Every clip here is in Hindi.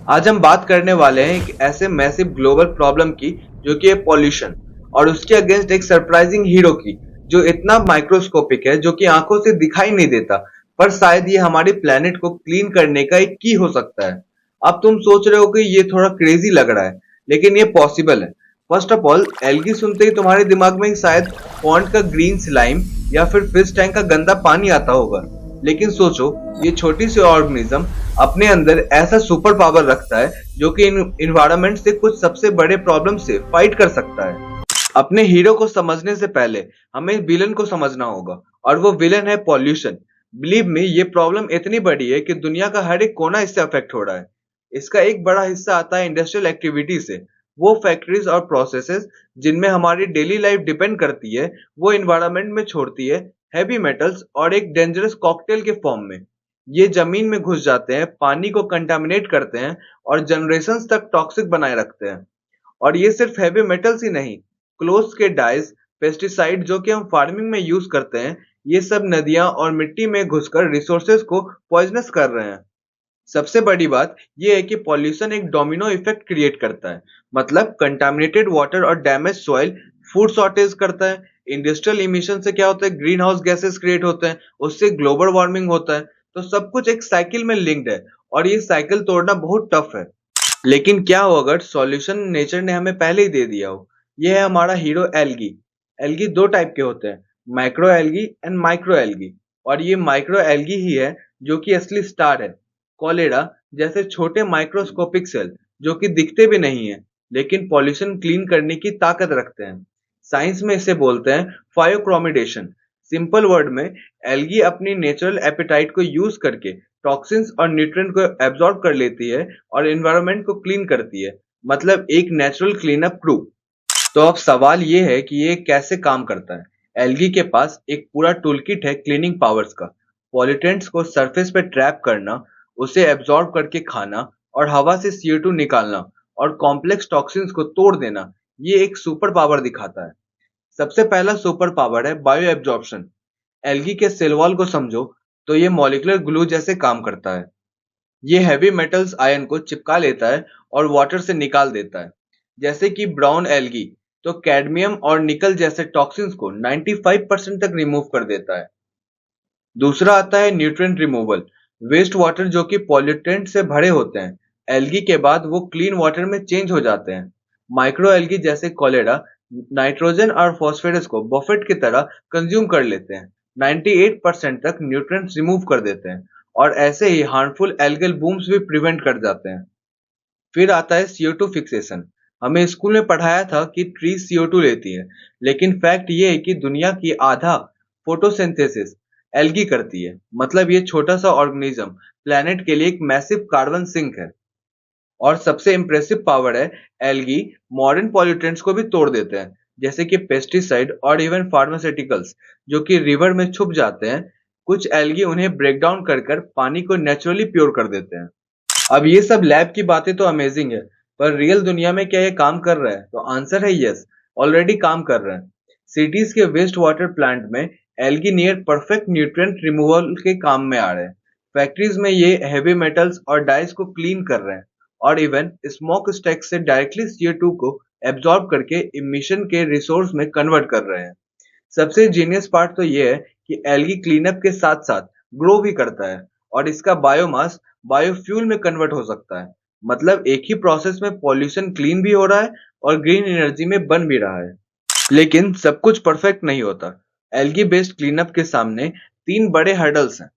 आज हम बात करने वाले हैं एक ऐसे मैसिव ग्लोबल प्रॉब्लम की जो कि है पॉल्यूशन, और उसके अगेंस्ट एक सरप्राइजिंग हीरो की जो इतना माइक्रोस्कोपिक है जो कि आंखों से दिखाई नहीं देता, पर शायद ये हमारी प्लेनेट को क्लीन करने का एक की हो सकता है। अब तुम सोच रहे हो कि ये थोड़ा क्रेजी लग रहा है, लेकिन ये पॉसिबल है। फर्स्ट ऑफ ऑल, एल्गी सुनते ही तुम्हारे दिमाग में शायद पॉन्ड का ग्रीन स्लाइम या फिर फिश टैंक का गंदा पानी आता होगा, लेकिन सोचो, ये छोटी सी ऑर्गेनिज्म अपने अंदर ऐसा सुपर पावर रखता है जो कि इन्वायरमेंट से कुछ सबसे बड़े प्रॉब्लम से फाइट कर सकता है। अपने हीरो को समझने से पहले हमें विलन को समझना होगा, और वो विलन है पॉल्यूशन। बिलीव मी, ये प्रॉब्लम इतनी बड़ी है कि दुनिया का हर एक कोना इससे अफेक्ट हो रहा है। इसका एक बड़ा हिस्सा आता है इंडस्ट्रियल एक्टिविटी से। वो फैक्ट्रीज और प्रोसेसेस जिनमें हमारी डेली लाइफ डिपेंड करती है, वो इन्वायरमेंट में छोड़ती है हैवी मेटल्स और एक डेंजरस कॉकटेल के फॉर्म में। ये जमीन में घुस जाते हैं, पानी को कंटामिनेट करते हैं और जनरेशंस तक टॉक्सिक बनाए रखते हैं। और ये सिर्फ हैवी मेटल्स ही नहीं, क्लोथ्स के डाइज, पेस्टिसाइड जो कि हम फार्मिंग में यूज करते हैं, ये सब नदियां और मिट्टी में घुसकर रिसोर्सेज को पॉइजनस कर रहे हैं। सबसे बड़ी बात यह है कि पॉल्यूशन एक डोमिनो इफेक्ट क्रिएट करता है। मतलब कंटामिनेटेड वाटर और डैमेज सॉइल फूड शॉर्टेज करता है। इंडस्ट्रियल इमिशन से क्या होता है, ग्रीन हाउस गैसेस क्रिएट होते हैं, उससे ग्लोबल वार्मिंग होता है। तो सब कुछ एक साइकिल में लिंक्ड है, और ये साइकिल तोड़ना बहुत टफ है। लेकिन क्या हो अगर सॉल्यूशन नेचर ने हमें पहले ही दे दिया हो। यह है हमारा हीरो एल्गी। एल्गी दो टाइप के होते हैं, micro algae and micro algae. और ये माइक्रो एल्गी ही है जो कि असली स्टार है। कोलेरा जैसे छोटे माइक्रोस्कोपिक सेल जो कि दिखते भी नहीं है, लेकिन पॉल्यूशन क्लीन करने की ताकत रखते हैं। साइंस में इसे बोलते हैं फायोक्रोमिडेशन। सिंपल वर्ड में, एल्गी अपनी नेचुरल एपेटाइट को यूज करके टॉक्सिन्स और न्यूट्रिएंट को एब्जॉर्ब कर लेती है और एनवायरनमेंट को क्लीन करती है। मतलब एक नेचुरल क्लीन अप क्रू। तो अब सवाल ये है कि ये कैसे काम करता है। एल्गी के पास एक पूरा टूलकिट है क्लीनिंग पावर्स का। पॉल्यूटेंट्स को सरफेस पे ट्रैप करना, उसे एब्जॉर्ब करके खाना और हवा से CO2 निकालना और कॉम्प्लेक्स टॉक्सिन्स को तोड़ देना, ये एक सुपर पावर दिखाता है। सबसे पहला सुपर पावर है बायो एब्जॉर्प्शन। एल्गी के सेल वॉल को समझो तो ये मॉलिक्यूलर ग्लू जैसे काम करता है। ये हैवी मेटल्स आयन को चिपका लेता है और वाटर से निकाल देता है। जैसे कि ब्राउन एल्गी तो कैडमियम और निकल जैसे टॉक्सिन्स को 95% तक रिमूव कर देता है। दूसरा आता है न्यूट्रिएंट रिमूवल। वेस्ट वाटर जो कि पॉल्यूटेंट से भरे होते हैं, एल्गी के बाद वो क्लीन वाटर में चेंज हो जाते हैं। माइक्रो एल्गी जैसे कोलेरा नाइट्रोजन और फॉस्फेरस को बफेट की तरह कंज्यूम कर लेते हैं, 98% तक न्यूट्रिएंट्स रिमूव कर देते हैं, और ऐसे ही हार्मफुल एल्गल बूम्स भी प्रिवेंट कर जाते हैं। फिर आता है CO2 फिक्सेशन। हमें स्कूल में पढ़ाया था कि ट्री CO2 लेती है, लेकिन फैक्ट ये है कि दुनिया की आधा फोटोसिंथेसिस एल्गी करती है। मतलब ये छोटा सा ऑर्गेनिज्म प्लेनेट के लिए एक मैसिव कार्बन सिंक है। और सबसे इम्प्रेसिव पावर है, एल्गी मॉडर्न पॉल्यूटेंट्स को भी तोड़ देते हैं, जैसे कि पेस्टिसाइड और इवन फार्मास्यूटिकल्स जो कि रिवर में छुप जाते हैं। कुछ एल्गी उन्हें ब्रेक डाउन कर कर पानी को नेचुरली प्योर कर देते हैं। अब ये सब लैब की बातें तो अमेजिंग है, पर रियल दुनिया में क्या ये काम कर रहा है? तो आंसर है यस, ऑलरेडी काम कर रहा है। सिटीज के वेस्ट वाटर प्लांट में algae near perfect nutrient removal के काम में आ रहे हैं। फैक्ट्रीज में ये हैवी मेटल्स और डाइस को क्लीन कर रहे हैं, और इवन स्मोक स्टैक से डायरेक्टली CO2 को एब्जॉर्ब करके इमिशन के रिसोर्स में कन्वर्ट कर रहे हैं। सबसे जीनियस पार्ट तो ये है कि एल्गी क्लीनअप के साथ साथ ग्रो भी करता है, और इसका बायोमास बायोफ्यूल में कन्वर्ट हो सकता है। मतलब एक ही प्रोसेस में पॉल्यूशन क्लीन भी हो रहा है और ग्रीन एनर्जी में बन भी रहा है। लेकिन सब कुछ परफेक्ट नहीं होता। एल्गी बेस्ड क्लीनअप के सामने तीन बड़े हर्डल्स हैं,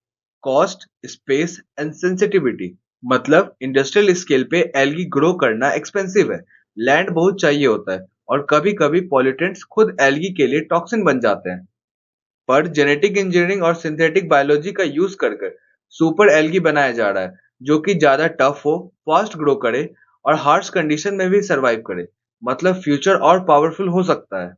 कॉस्ट, स्पेस एंड सेंसिटिविटी। मतलब इंडस्ट्रियल स्केल पे एल्गी ग्रो करना एक्सपेंसिव है, लैंड बहुत चाहिए होता है, और कभी कभी पॉल्यूटेंट्स खुद एल्गी के लिए टॉक्सिन बन जाते हैं। पर जेनेटिक इंजीनियरिंग और सिंथेटिक बायोलॉजी का यूज कर कर सुपर एल्गी बनाया जा रहा है जो कि ज्यादा टफ हो, फास्ट ग्रो करे और हार्श कंडीशन में भी सरवाइव करे। मतलब फ्यूचर और पावरफुल हो सकता है।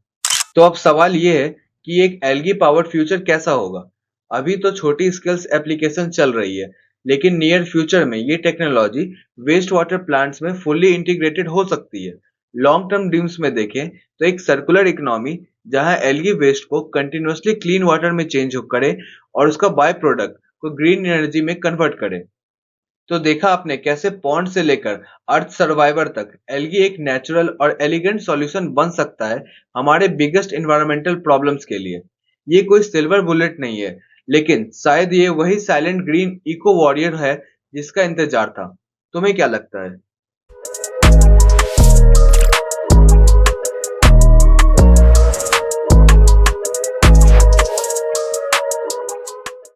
तो अब सवाल ये है कि एक एल्गी पावर्ड फ्यूचर कैसा होगा। अभी तो छोटी स्केल्स एप्लीकेशन चल रही है, लेकिन नियर फ्यूचर में ये टेक्नोलॉजी वेस्ट वाटर प्लांट्स में फुल्ली इंटीग्रेटेड हो सकती है। लॉन्ग टर्म ड्रीम्स में देखें तो एक सर्कुलर इकोनॉमी जहां एल्गी वेस्ट को कंटिन्यूअसली क्लीन वाटर में चेंज करे और उसका बाय प्रोडक्ट को ग्रीन एनर्जी में कन्वर्ट करे। तो देखा आपने कैसे पॉन्ड से लेकर अर्थ सर्वाइवर तक एल्गी एक नेचुरल और एलिगेंट सॉल्यूशन बन सकता है हमारे बिगेस्ट एनवायरमेंटल प्रॉब्लम्स के लिए। ये कोई सिल्वर बुलेट नहीं है, लेकिन शायद ये वही साइलेंट ग्रीन इको वॉरियर है जिसका इंतजार था। तुम्हें क्या लगता है?